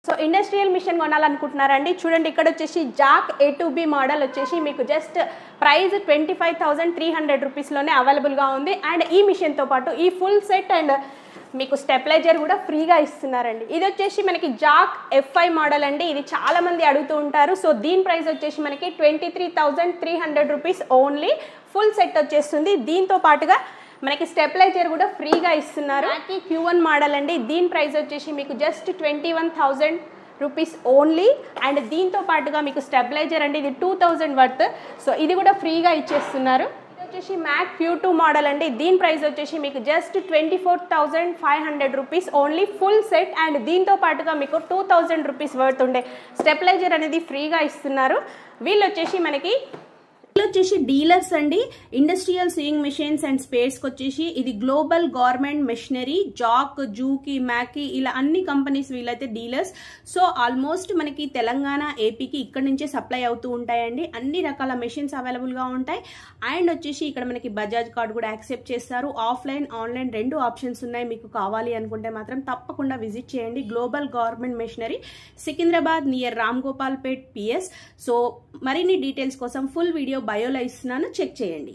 So industrial machine కొనాలనుకుంటున్నారండి, చూడండి ఇక్కడ వచ్చేసి జాక్ A2B మోడల్ వచ్చేసి మీకు జస్ట్ ప్రైస్ 25,300 రూపీస్లోనే అవైలబుల్గా ఉంది. అండ్ ఈ మిషన్తో పాటు ఈ ఫుల్ సెట్ అండ్ మీకు స్టెప్లైజర్ కూడా ఫ్రీగా ఇస్తున్నారండి. ఇది వచ్చేసి మనకి జాక్ F5 మోడల్ అండి, ఇది చాలా మంది అడుగుతూ ఉంటారు. సో దీని ప్రైస్ వచ్చేసి మనకి 23,300 రూపీస్ ఓన్లీ. ఫుల్ సెట్ వచ్చేస్తుంది. దీంతో పాటుగా మనకి స్టెప్లైజర్ కూడా ఫ్రీగా ఇస్తున్నారు. Q1 మోడల్ అండి, దీని ప్రైస్ వచ్చేసి మీకు జస్ట్ 21,000 రూపీస్ ఓన్లీ. అండ్ దీంతో పాటుగా మీకు స్టెప్లైజర్ అండి, ఇది 2,000 వర్త్. సో ఇది కూడా ఫ్రీగా ఇచ్చేస్తున్నారు. ఇది వచ్చేసి మ్యాక్ Q2 మోడల్ అండి, దీని ప్రైస్ వచ్చేసి మీకు just 24,500 rupees only. Full set and దీంతో పాటుగా మీకు 2,000 రూపీస్ వర్త్ ఉండే స్టెప్లైజర్ అనేది ఫ్రీగా ఇస్తున్నారు. వీళ్ళు వచ్చేసి డీలర్స్ అండి, ఇండస్ట్రియల్ సీయింగ్ మిషన్స్ అండ్ స్పేర్స్కి వచ్చేసి ఇది గ్లోబల్ గవర్నమెంట్ మెషినరీ, జాక్, జూకి, మ్యాకి ఇలా అన్ని కంపెనీస్ వీళ్ళైతే డీలర్స్. సో ఆల్మోస్ట్ మనకి తెలంగాణ, ఏపీకి ఇక్కడ నుంచే సప్లై అవుతూ ఉంటాయండి. అన్ని రకాల మెషిన్స్ అవైలబుల్గా ఉంటాయి. అండ్ వచ్చేసి ఇక్కడ మనకి బజాజ్ కార్డ్ కూడా యాక్సెప్ట్ చేస్తారు. ఆఫ్లైన్, ఆన్లైన్ 2 ఆప్షన్స్ ఉన్నాయి. మీకు కావాలి అనుకుంటే మాత్రం తప్పకుండా విజిట్ చేయండి. Global government machinery, Secunderabad near Ram Gopal Pet PS. So మరిన్ని డీటెయిల్స్ కోసం ఫుల్ వీడియో బయోలో ఇస్తున్నాను, చెక్ చేయండి.